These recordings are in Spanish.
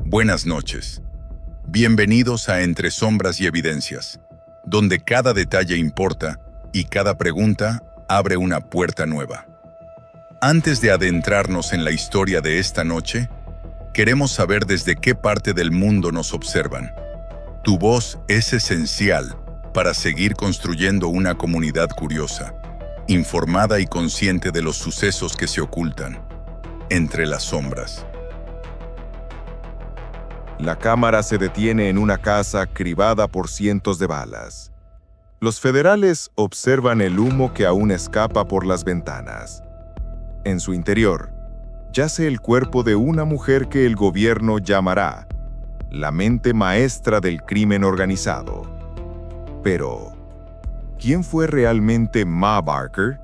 Buenas noches. Bienvenidos a Entre Sombras y Evidencias, donde cada detalle importa y cada pregunta abre una puerta nueva. Antes de adentrarnos en la historia de esta noche, queremos saber desde qué parte del mundo nos observan. Tu voz es esencial para seguir construyendo una comunidad curiosa, informada y consciente de los sucesos que se ocultan entre las sombras. La cámara se detiene en una casa cribada por cientos de balas. Los federales observan el humo que aún escapa por las ventanas. En su interior, yace el cuerpo de una mujer que el gobierno llamará la mente maestra del crimen organizado. Pero, ¿quién fue realmente Ma Barker?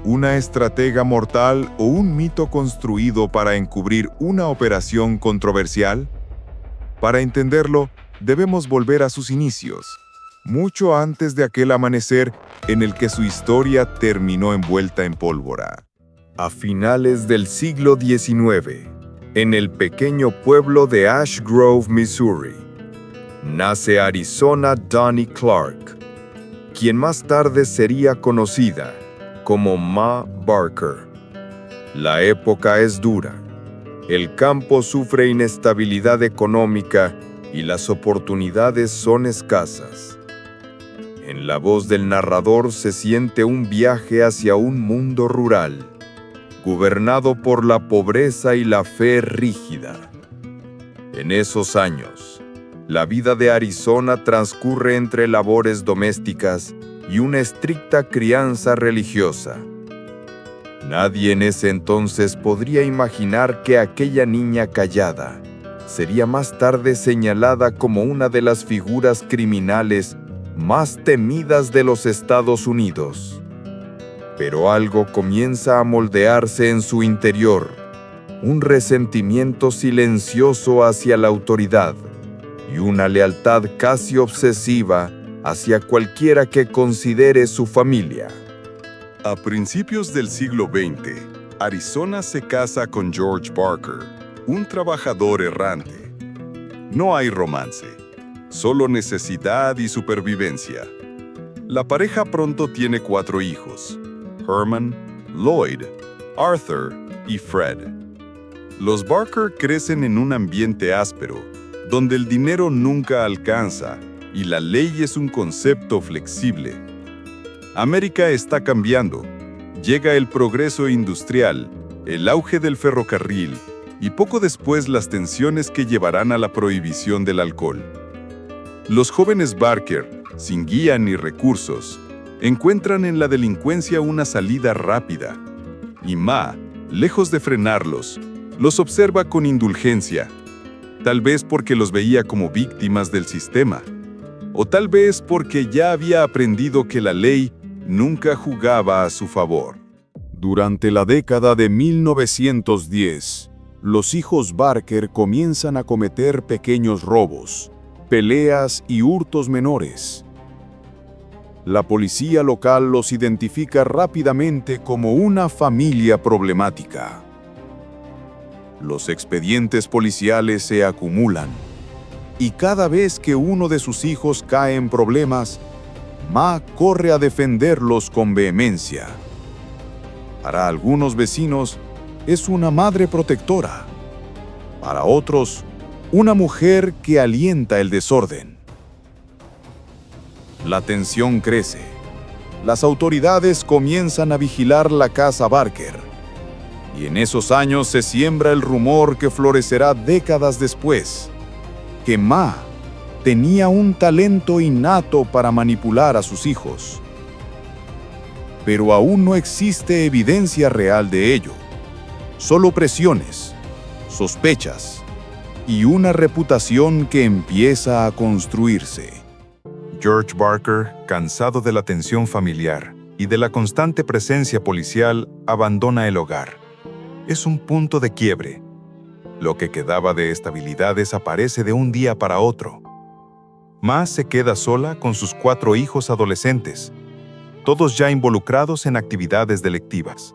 ¿Una estratega mortal o un mito construido para encubrir una operación controversial? Para entenderlo, debemos volver a sus inicios, mucho antes de aquel amanecer en el que su historia terminó envuelta en pólvora. A finales del siglo XIX, en el pequeño pueblo de Ash Grove, Missouri, nace Arizona Donnie Clark, quien más tarde sería conocida como Ma Barker. La época es dura. El campo sufre inestabilidad económica y las oportunidades son escasas. En la voz del narrador se siente un viaje hacia un mundo rural, gobernado por la pobreza y la fe rígida. En esos años, la vida de Arizona transcurre entre labores domésticas y una estricta crianza religiosa. Nadie en ese entonces podría imaginar que aquella niña callada sería más tarde señalada como una de las figuras criminales más temidas de los Estados Unidos. Pero algo comienza a moldearse en su interior, un resentimiento silencioso hacia la autoridad y una lealtad casi obsesiva hacia cualquiera que considere su familia. A principios del siglo XX, Arizona se casa con George Barker, un trabajador errante. No hay romance, solo necesidad y supervivencia. La pareja pronto tiene 4 hijos: Herman, Lloyd, Arthur y Fred. Los Barker crecen en un ambiente áspero, donde el dinero nunca alcanza y la ley es un concepto flexible. América está cambiando. Llega el progreso industrial, el auge del ferrocarril y poco después las tensiones que llevarán a la prohibición del alcohol. Los jóvenes Barker, sin guía ni recursos, encuentran en la delincuencia una salida rápida. Y Ma, lejos de frenarlos, los observa con indulgencia, tal vez porque los veía como víctimas del sistema, o tal vez porque ya había aprendido que la ley nunca jugaba a su favor. Durante la década de 1910, los hijos Barker comienzan a cometer pequeños robos, peleas y hurtos menores. La policía local los identifica rápidamente como una familia problemática. Los expedientes policiales se acumulan, y cada vez que uno de sus hijos cae en problemas, Ma corre a defenderlos con vehemencia. Para algunos vecinos, es una madre protectora. Para otros, una mujer que alienta el desorden. La tensión crece. Las autoridades comienzan a vigilar la casa Barker. Y en esos años se siembra el rumor que florecerá décadas después, que Ma tenía un talento innato para manipular a sus hijos. Pero aún no existe evidencia real de ello, solo presiones, sospechas y una reputación que empieza a construirse. George Barker, cansado de la tensión familiar y de la constante presencia policial, abandona el hogar. Es un punto de quiebre. Lo que quedaba de estabilidad desaparece de un día para otro. Ma se queda sola con sus 4 hijos adolescentes, todos ya involucrados en actividades delictivas.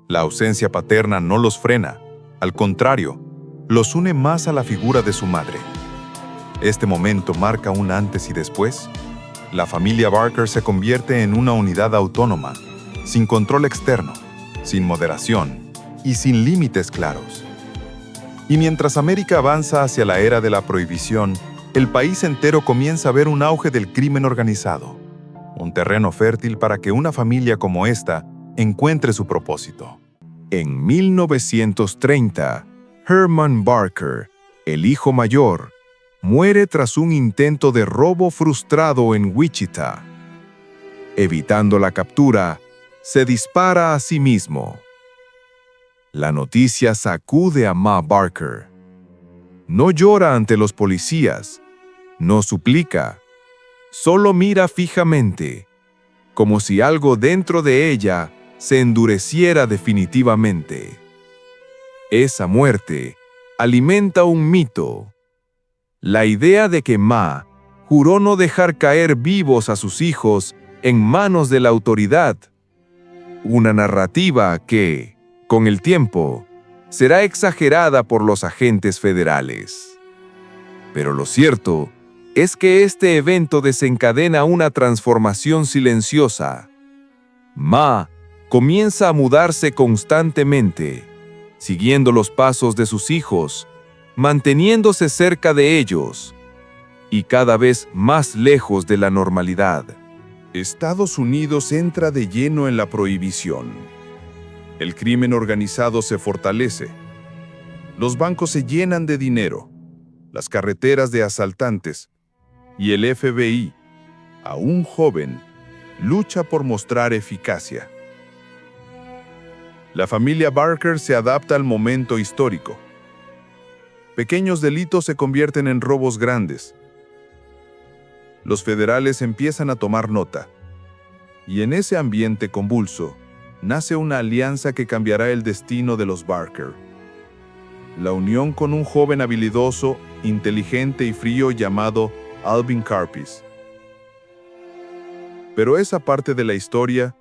La ausencia paterna no los frena, al contrario, los une más a la figura de su madre. Este momento marca un antes y después. La familia Barker se convierte en una unidad autónoma, sin control externo, sin moderación y sin límites claros. Y mientras América avanza hacia la era de la prohibición, el país entero comienza a ver un auge del crimen organizado, un terreno fértil para que una familia como esta encuentre su propósito. En 1930, Herman Barker, el hijo mayor, muere tras un intento de robo frustrado en Wichita. Evitando la captura, se dispara a sí mismo. La noticia sacude a Ma Barker. No llora ante los policías, no suplica, solo mira fijamente, como si algo dentro de ella se endureciera definitivamente. Esa muerte alimenta un mito. La idea de que Ma juró no dejar caer vivos a sus hijos en manos de la autoridad. Una narrativa que, con el tiempo, será exagerada por los agentes federales. Pero lo cierto es que este evento desencadena una transformación silenciosa. Ma comienza a mudarse constantemente, siguiendo los pasos de sus hijos, manteniéndose cerca de ellos y cada vez más lejos de la normalidad. Estados Unidos entra de lleno en la prohibición. El crimen organizado se fortalece. Los bancos se llenan de dinero, las carreteras de asaltantes, y el FBI, aún joven, lucha por mostrar eficacia. La familia Barker se adapta al momento histórico. Pequeños delitos se convierten en robos grandes. Los federales empiezan a tomar nota. Y en ese ambiente convulso, nace una alianza que cambiará el destino de los Barker. La unión con un joven habilidoso, inteligente y frío llamado Alvin Karpis. Pero esa parte de la historia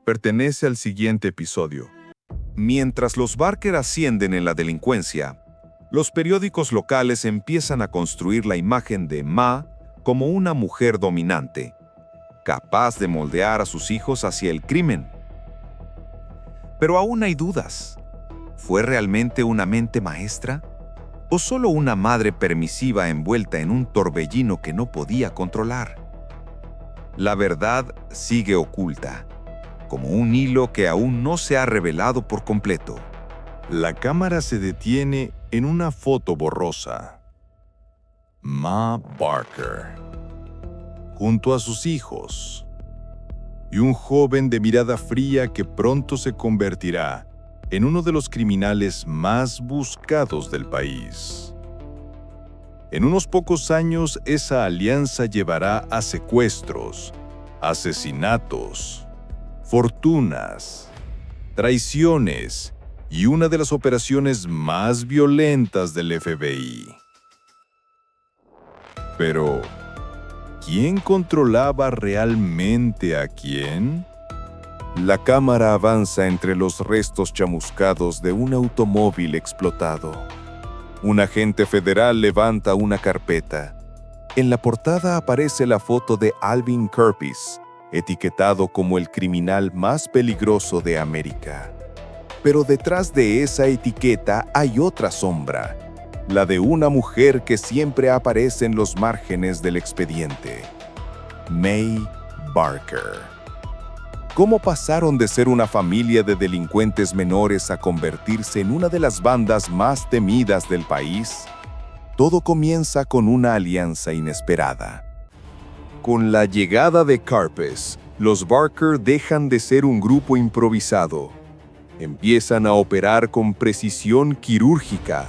pertenece al siguiente episodio. Mientras los Barker ascienden en la delincuencia, los periódicos locales empiezan a construir la imagen de Ma como una mujer dominante, capaz de moldear a sus hijos hacia el crimen. Pero aún hay dudas. ¿Fue realmente una mente maestra? ¿O solo una madre permisiva envuelta en un torbellino que no podía controlar? La verdad sigue oculta, como un hilo que aún no se ha revelado por completo. La cámara se detiene en una foto borrosa. Ma Barker, junto a sus hijos, y un joven de mirada fría que pronto se convertirá en uno de los criminales más buscados del país. En unos pocos años, esa alianza llevará a secuestros, asesinatos, fortunas, traiciones y una de las operaciones más violentas del FBI. Pero, ¿quién controlaba realmente a quién? La cámara avanza entre los restos chamuscados de un automóvil explotado. Un agente federal levanta una carpeta. En la portada aparece la foto de Alvin Karpis, etiquetado como el criminal más peligroso de América. Pero detrás de esa etiqueta hay otra sombra, la de una mujer que siempre aparece en los márgenes del expediente. May Barker. ¿Cómo pasaron de ser una familia de delincuentes menores a convertirse en una de las bandas más temidas del país? Todo comienza con una alianza inesperada. Con la llegada de Karpis, los Barker dejan de ser un grupo improvisado. Empiezan a operar con precisión quirúrgica.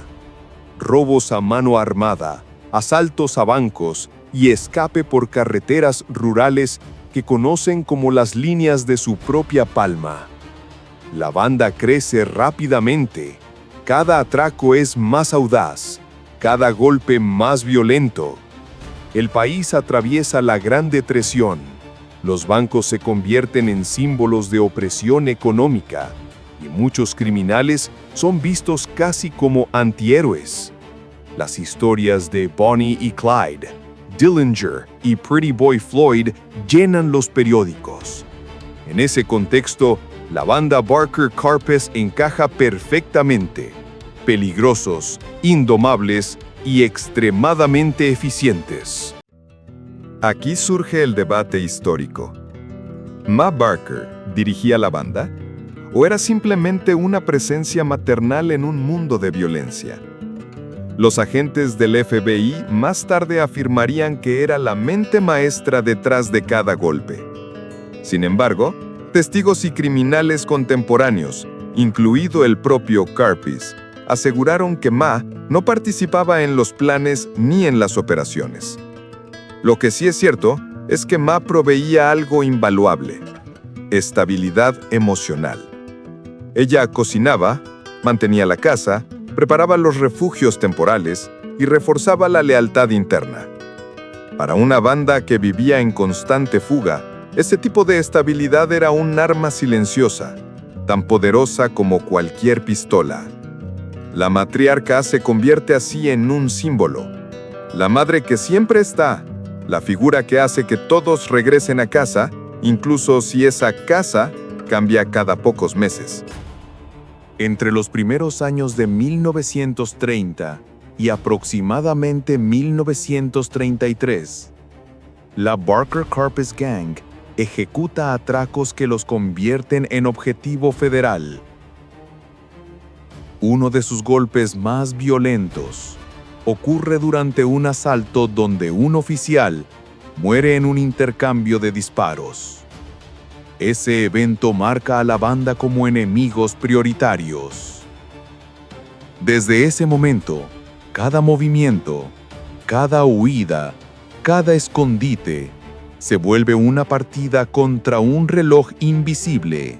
Robos a mano armada, asaltos a bancos y escape por carreteras rurales que conocen como las líneas de su propia palma. La banda crece rápidamente. Cada atraco es más audaz, cada golpe más violento. El país atraviesa la Gran Depresión. Los bancos se convierten en símbolos de opresión económica y muchos criminales son vistos casi como antihéroes. Las historias de Bonnie y Clyde, Dillinger y Pretty Boy Floyd llenan los periódicos. En ese contexto, la banda Barker Carpes encaja perfectamente. Peligrosos, indomables y extremadamente eficientes. Aquí surge el debate histórico. ¿Ma Barker dirigía la banda? ¿O era simplemente una presencia maternal en un mundo de violencia? Los agentes del FBI más tarde afirmarían que era la mente maestra detrás de cada golpe. Sin embargo, testigos y criminales contemporáneos, incluido el propio Carpes, aseguraron que Ma no participaba en los planes ni en las operaciones. Lo que sí es cierto es que Ma proveía algo invaluable: estabilidad emocional. Ella cocinaba, mantenía la casa, preparaba los refugios temporales y reforzaba la lealtad interna. Para una banda que vivía en constante fuga, ese tipo de estabilidad era un arma silenciosa, tan poderosa como cualquier pistola. La matriarca se convierte así en un símbolo. La madre que siempre está, la figura que hace que todos regresen a casa, incluso si esa casa cambia cada pocos meses. Entre los primeros años de 1930 y aproximadamente 1933, la Barker Carpes Gang ejecuta atracos que los convierten en objetivo federal. Uno de sus golpes más violentos ocurre durante un asalto donde un oficial muere en un intercambio de disparos. Ese evento marca a la banda como enemigos prioritarios. Desde ese momento, cada movimiento, cada huida, cada escondite, se vuelve una partida contra un reloj invisible.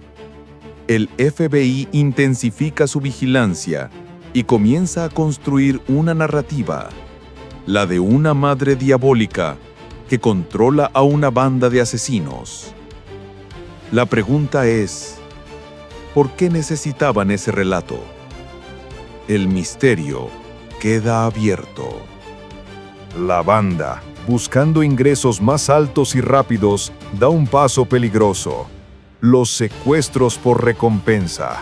El FBI intensifica su vigilancia y comienza a construir una narrativa, la de una madre diabólica que controla a una banda de asesinos. La pregunta es, ¿por qué necesitaban ese relato? El misterio queda abierto. La banda, buscando ingresos más altos y rápidos, da un paso peligroso: los secuestros por recompensa.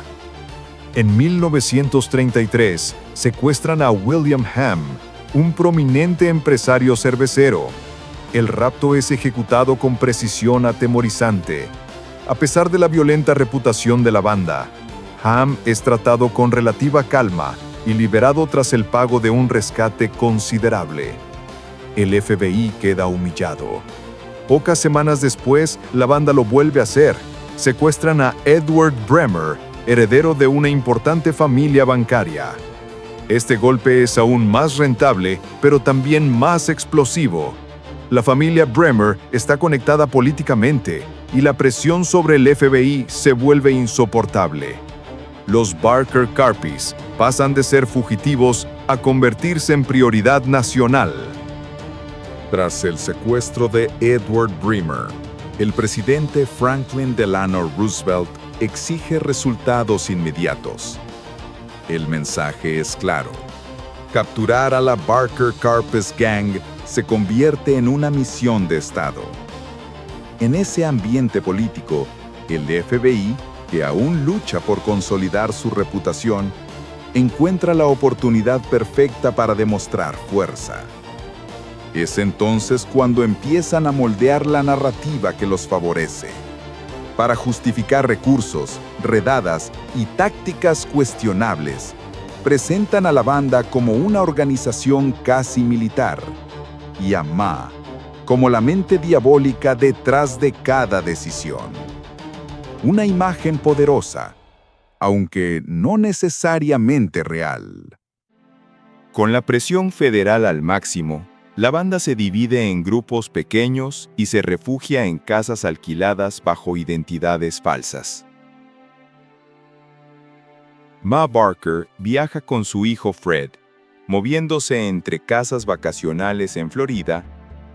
En 1933, secuestran a William Hamm, un prominente empresario cervecero. El rapto es ejecutado con precisión atemorizante. A pesar de la violenta reputación de la banda, Hamm es tratado con relativa calma y liberado tras el pago de un rescate considerable. El FBI queda humillado. Pocas semanas después, la banda lo vuelve a hacer. Secuestran a Edward Bremer, heredero de una importante familia bancaria. Este golpe es aún más rentable, pero también más explosivo. La familia Bremer está conectada políticamente y la presión sobre el FBI se vuelve insoportable. Los Barker Carpes pasan de ser fugitivos a convertirse en prioridad nacional. Tras el secuestro de Edward Bremer, el presidente Franklin Delano Roosevelt exige resultados inmediatos. El mensaje es claro: capturar a la Barker Carpes Gang se convierte en una misión de Estado. En ese ambiente político, el FBI, que aún lucha por consolidar su reputación, encuentra la oportunidad perfecta para demostrar fuerza. Es entonces cuando empiezan a moldear la narrativa que los favorece. Para justificar recursos, redadas y tácticas cuestionables, presentan a la banda como una organización casi militar y a Ma como la mente diabólica detrás de cada decisión. Una imagen poderosa, aunque no necesariamente real. Con la presión federal al máximo, la banda se divide en grupos pequeños y se refugia en casas alquiladas bajo identidades falsas. Ma Barker viaja con su hijo Fred, moviéndose entre casas vacacionales en Florida,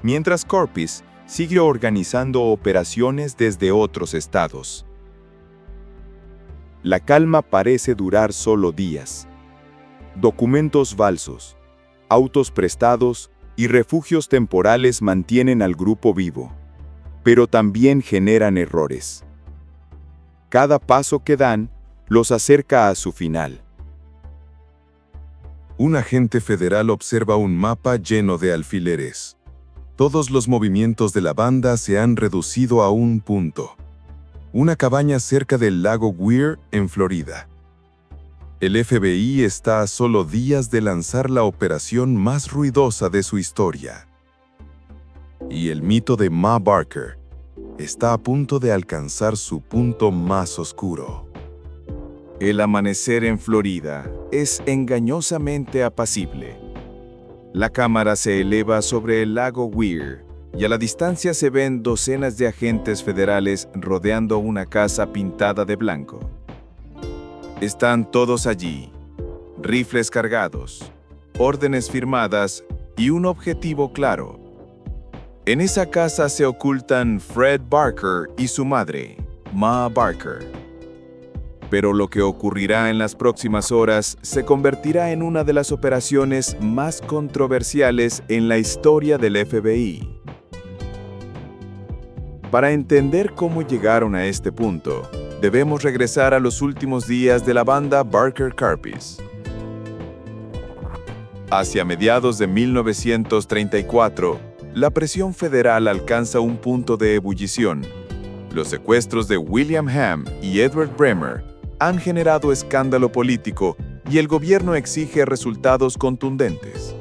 mientras Carpes sigue organizando operaciones desde otros estados. La calma parece durar solo días. Documentos falsos, autos prestados y refugios temporales mantienen al grupo vivo, pero también generan errores. Cada paso que dan los acerca a su final. Un agente federal observa un mapa lleno de alfileres. Todos los movimientos de la banda se han reducido a un punto. Una cabaña cerca del lago Weir, en Florida. El FBI está a solo días de lanzar la operación más ruidosa de su historia. Y el mito de Ma Barker está a punto de alcanzar su punto más oscuro. El amanecer en Florida es engañosamente apacible. La cámara se eleva sobre el lago Weir y a la distancia se ven docenas de agentes federales rodeando una casa pintada de blanco. Están todos allí, rifles cargados, órdenes firmadas y un objetivo claro. En esa casa se ocultan Fred Barker y su madre, Ma Barker. Pero lo que ocurrirá en las próximas horas se convertirá en una de las operaciones más controversiales en la historia del FBI. Para entender cómo llegaron a este punto, debemos regresar a los últimos días de la banda Barker Karpis. Hacia mediados de 1934, la presión federal alcanza un punto de ebullición. Los secuestros de William Hamm y Edward Bremer han generado escándalo político y el gobierno exige resultados contundentes.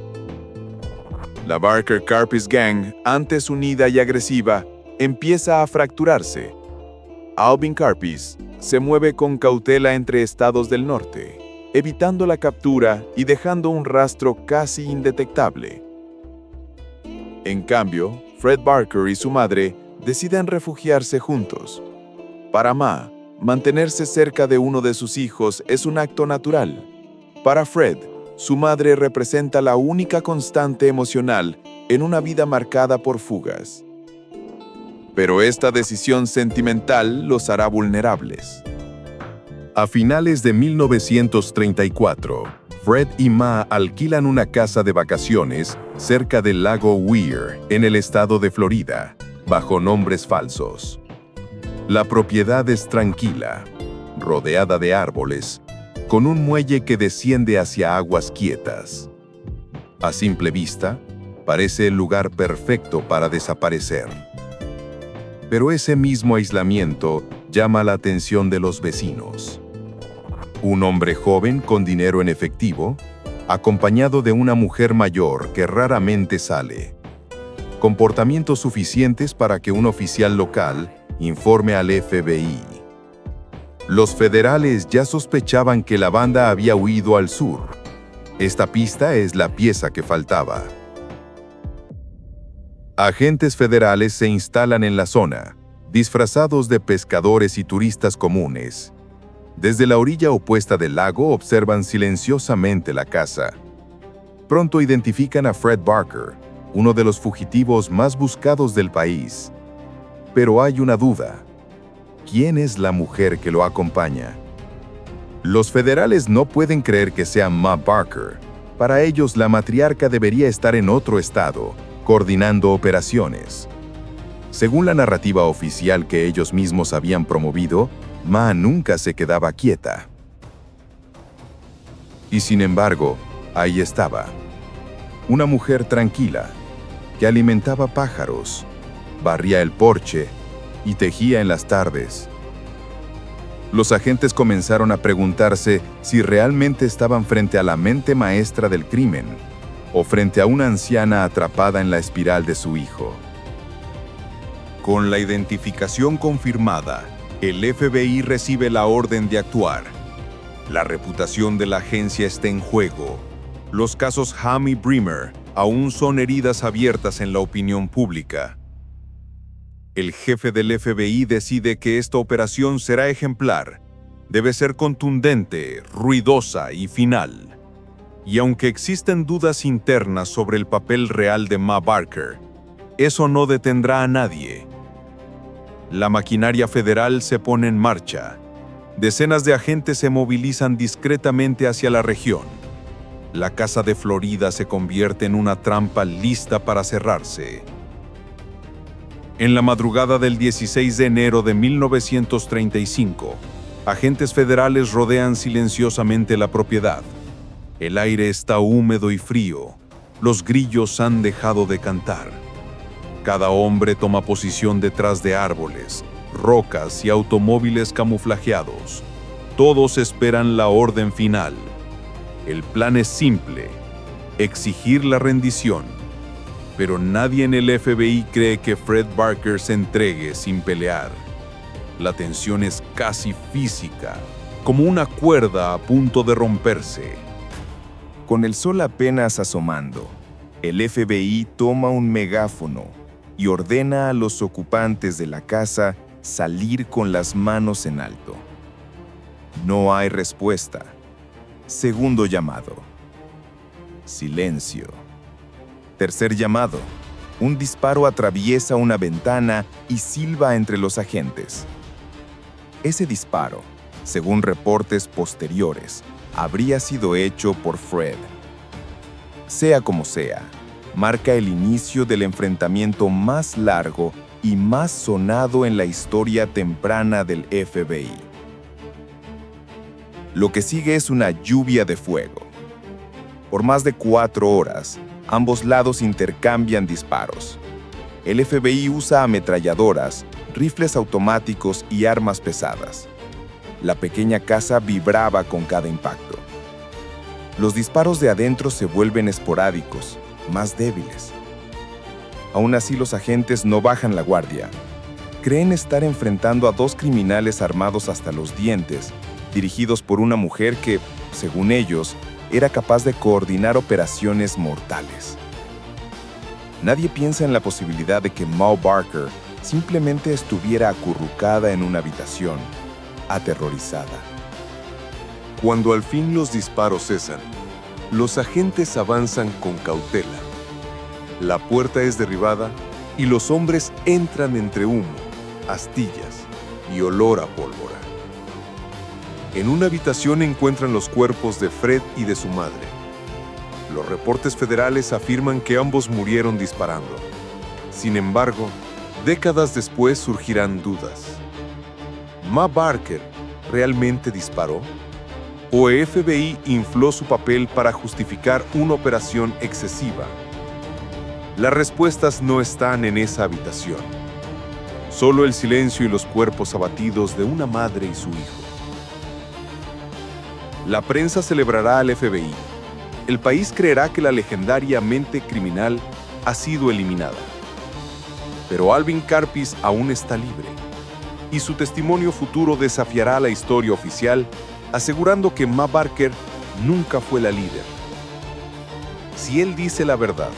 La Barker Karpis Gang, antes unida y agresiva, empieza a fracturarse. Alvin Karpis se mueve con cautela entre estados del norte, evitando la captura y dejando un rastro casi indetectable. En cambio, Fred Barker y su madre deciden refugiarse juntos. Para Ma, mantenerse cerca de uno de sus hijos es un acto natural. Para Fred, su madre representa la única constante emocional en una vida marcada por fugas. Pero esta decisión sentimental los hará vulnerables. A finales de 1934, Fred y Ma alquilan una casa de vacaciones cerca del lago Weir, en el estado de Florida, bajo nombres falsos. La propiedad es tranquila, rodeada de árboles, con un muelle que desciende hacia aguas quietas. A simple vista, parece el lugar perfecto para desaparecer. Pero ese mismo aislamiento llama la atención de los vecinos. Un hombre joven con dinero en efectivo, acompañado de una mujer mayor que raramente sale. Comportamientos suficientes para que un oficial local informe al FBI. Los federales ya sospechaban que la banda había huido al sur. Esta pista es la pieza que faltaba. Agentes federales se instalan en la zona, disfrazados de pescadores y turistas comunes. Desde la orilla opuesta del lago observan silenciosamente la casa. Pronto identifican a Fred Barker, uno de los fugitivos más buscados del país. Pero hay una duda. ¿Quién es la mujer que lo acompaña? Los federales no pueden creer que sea Ma Barker. Para ellos, la matriarca debería estar en otro estado, coordinando operaciones. Según la narrativa oficial que ellos mismos habían promovido, Ma nunca se quedaba quieta. Y sin embargo, ahí estaba. Una mujer tranquila, que alimentaba pájaros, barría el porche y tejía en las tardes. Los agentes comenzaron a preguntarse si realmente estaban frente a la mente maestra del crimen o frente a una anciana atrapada en la espiral de su hijo. Con la identificación confirmada, el FBI recibe la orden de actuar. La reputación de la agencia está en juego. Los casos Hamm y Bremer aún son heridas abiertas en la opinión pública. El jefe del FBI decide que esta operación será ejemplar. Debe ser contundente, ruidosa y final. Y aunque existen dudas internas sobre el papel real de Ma Barker, eso no detendrá a nadie. La maquinaria federal se pone en marcha. Decenas de agentes se movilizan discretamente hacia la región. La casa de Florida se convierte en una trampa lista para cerrarse. En la madrugada del 16 de enero de 1935, agentes federales rodean silenciosamente la propiedad. El aire está húmedo y frío. Los grillos han dejado de cantar. Cada hombre toma posición detrás de árboles, rocas y automóviles camuflajeados. Todos esperan la orden final. El plan es simple: exigir la rendición. Pero nadie en el FBI cree que Fred Barker se entregue sin pelear. La tensión es casi física, como una cuerda a punto de romperse. Con el sol apenas asomando, el FBI toma un megáfono y ordena a los ocupantes de la casa salir con las manos en alto. No hay respuesta. Segundo llamado. Silencio. Tercer llamado. Un disparo atraviesa una ventana y silba entre los agentes. Ese disparo, según reportes posteriores, habría sido hecho por Fred. Sea como sea, marca el inicio del enfrentamiento más largo y más sonado en la historia temprana del FBI. Lo que sigue es una lluvia de fuego. Por más de 4 horas, ambos lados intercambian disparos. El FBI usa ametralladoras, rifles automáticos y armas pesadas. La pequeña casa vibraba con cada impacto. Los disparos de adentro se vuelven esporádicos, más débiles. Aún así, los agentes no bajan la guardia. Creen estar enfrentando a 2 criminales armados hasta los dientes, dirigidos por una mujer que, según ellos, era capaz de coordinar operaciones mortales. Nadie piensa en la posibilidad de que Ma Barker simplemente estuviera acurrucada en una habitación, aterrorizada. Cuando al fin los disparos cesan, los agentes avanzan con cautela. La puerta es derribada y los hombres entran entre humo, astillas y olor a pólvora. En una habitación encuentran los cuerpos de Fred y de su madre. Los reportes federales afirman que ambos murieron disparando. Sin embargo, décadas después surgirán dudas. ¿Ma Barker realmente disparó? ¿O el FBI infló su papel para justificar una operación excesiva? Las respuestas no están en esa habitación. Solo el silencio y los cuerpos abatidos de una madre y su hijo. La prensa celebrará al FBI. El país creerá que la legendaria mente criminal ha sido eliminada. Pero Alvin Karpis aún está libre, y su testimonio futuro desafiará la historia oficial, asegurando que Ma Barker nunca fue la líder. Si él dice la verdad,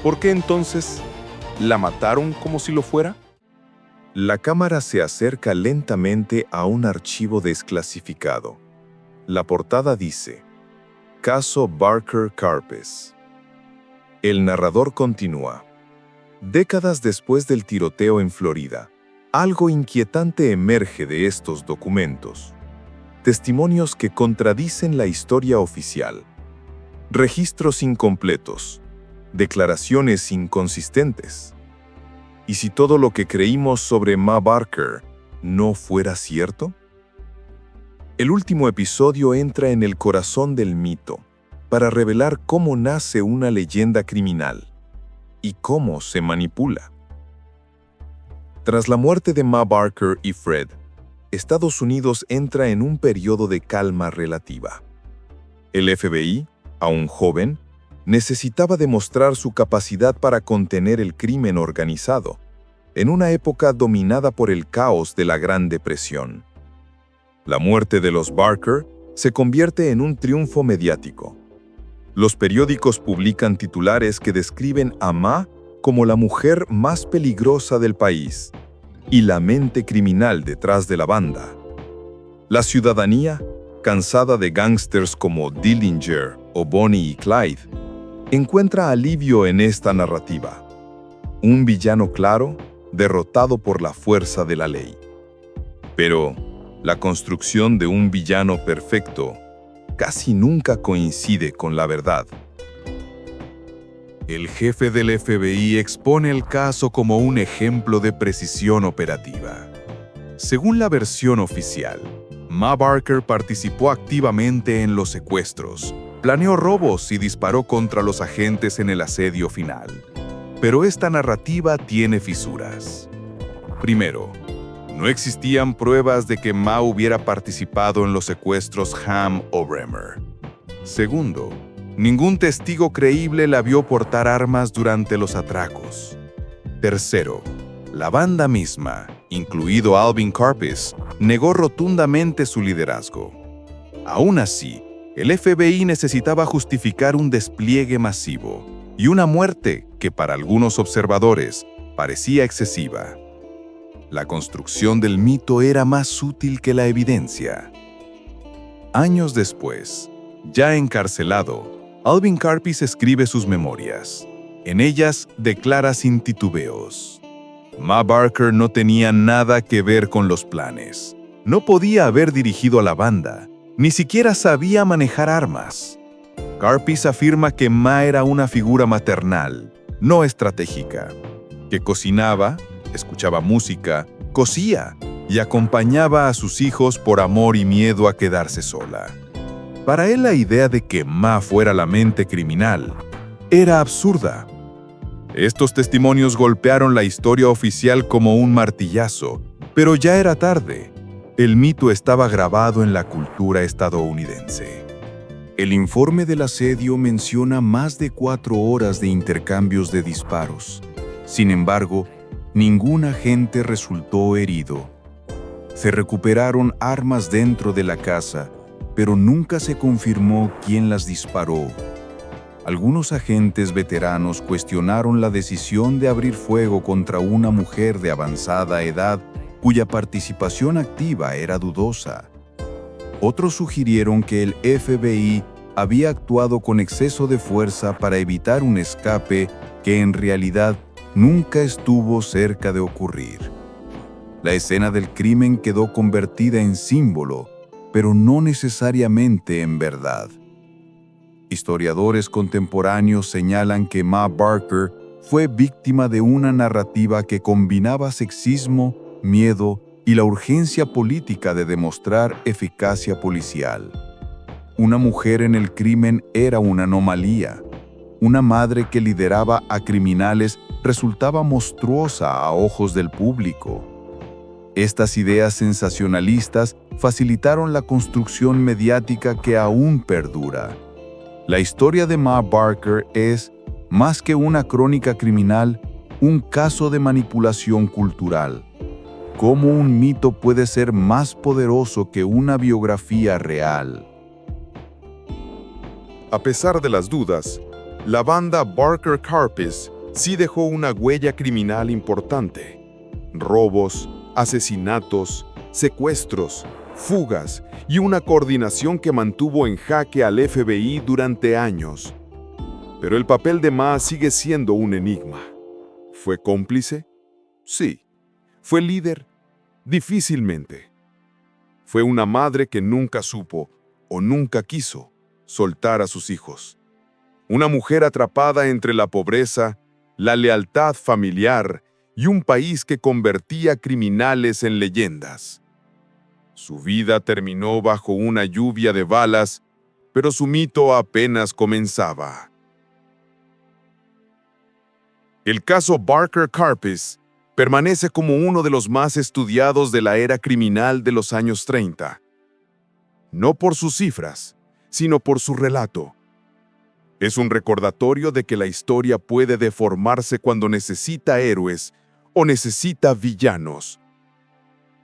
¿por qué entonces la mataron como si lo fuera? La cámara se acerca lentamente a un archivo desclasificado. La portada dice: Caso Barker Karpis. El narrador continúa. Décadas después del tiroteo en Florida, algo inquietante emerge de estos documentos. Testimonios que contradicen la historia oficial. Registros incompletos. Declaraciones inconsistentes. ¿Y si todo lo que creímos sobre Ma Barker no fuera cierto? El último episodio entra en el corazón del mito para revelar cómo nace una leyenda criminal y cómo se manipula. Tras la muerte de Ma Barker y Fred, Estados Unidos entra en un periodo de calma relativa. El FBI, aún joven, necesitaba demostrar su capacidad para contener el crimen organizado, en una época dominada por el caos de la Gran Depresión. La muerte de los Barker se convierte en un triunfo mediático. Los periódicos publican titulares que describen a Ma como la mujer más peligrosa del país y la mente criminal detrás de la banda. La ciudadanía, cansada de gángsters como Dillinger o Bonnie y Clyde, encuentra alivio en esta narrativa. Un villano claro, derrotado por la fuerza de la ley. Pero la construcción de un villano perfecto casi nunca coincide con la verdad. El jefe del FBI expone el caso como un ejemplo de precisión operativa. Según la versión oficial, Ma Barker participó activamente en los secuestros, planeó robos y disparó contra los agentes en el asedio final. Pero esta narrativa tiene fisuras. Primero, no existían pruebas de que Ma hubiera participado en los secuestros Hamm o Bremer. Segundo, ningún testigo creíble la vio portar armas durante los atracos. Tercero, la banda misma, incluido Alvin Karpis, negó rotundamente su liderazgo. Aún así, el FBI necesitaba justificar un despliegue masivo y una muerte que para algunos observadores parecía excesiva. La construcción del mito era más útil que la evidencia. Años después, ya encarcelado, Alvin Karpis escribe sus memorias. En ellas declara sin titubeos: Ma Barker no tenía nada que ver con los planes. No podía haber dirigido a la banda, ni siquiera sabía manejar armas. Karpis afirma que Ma era una figura maternal, no estratégica, que cocinaba, escuchaba música, cosía y acompañaba a sus hijos por amor y miedo a quedarse sola. Para él la idea de que Ma fuera la mente criminal era absurda. Estos testimonios golpearon la historia oficial como un martillazo, pero ya era tarde. El mito estaba grabado en la cultura estadounidense. El informe del asedio menciona más de 4 horas de intercambios de disparos. Sin embargo, ningún agente resultó herido. Se recuperaron armas dentro de la casa, pero nunca se confirmó quién las disparó. Algunos agentes veteranos cuestionaron la decisión de abrir fuego contra una mujer de avanzada edad cuya participación activa era dudosa. Otros sugirieron que el FBI había actuado con exceso de fuerza para evitar un escape que en realidad nunca estuvo cerca de ocurrir. La escena del crimen quedó convertida en símbolo, pero no necesariamente en verdad. Historiadores contemporáneos señalan que Ma Barker fue víctima de una narrativa que combinaba sexismo, miedo y la urgencia política de demostrar eficacia policial. Una mujer en el crimen era una anomalía. Una madre que lideraba a criminales resultaba monstruosa a ojos del público. Estas ideas sensacionalistas facilitaron la construcción mediática que aún perdura. La historia de Ma Barker es, más que una crónica criminal, un caso de manipulación cultural. ¿Cómo un mito puede ser más poderoso que una biografía real? A pesar de las dudas, la banda Barker Karpis sí dejó una huella criminal importante. Robos, asesinatos, secuestros, fugas y una coordinación que mantuvo en jaque al FBI durante años. Pero el papel de Ma sigue siendo un enigma. ¿Fue cómplice? Sí. ¿Fue líder? Difícilmente. Fue una madre que nunca supo o nunca quiso soltar a sus hijos. Una mujer atrapada entre la pobreza, la lealtad familiar y un país que convertía criminales en leyendas. Su vida terminó bajo una lluvia de balas, pero su mito apenas comenzaba. El caso Barker Karpis permanece como uno de los más estudiados de la era criminal de los años 30. No por sus cifras, sino por su relato. Es un recordatorio de que la historia puede deformarse cuando necesita héroes o necesita villanos.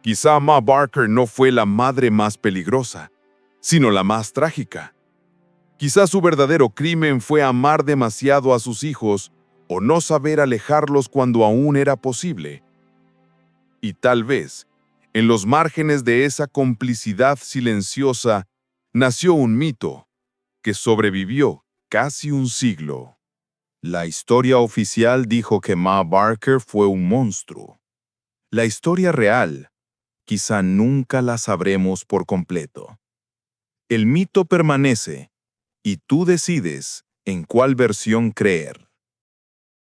Quizá Ma Barker no fue la madre más peligrosa, sino la más trágica. Quizá su verdadero crimen fue amar demasiado a sus hijos o no saber alejarlos cuando aún era posible. Y tal vez, en los márgenes de esa complicidad silenciosa, nació un mito que sobrevivió casi un siglo. La historia oficial dijo que Ma Barker fue un monstruo. La historia real, quizá nunca la sabremos por completo. El mito permanece, y tú decides en cuál versión creer.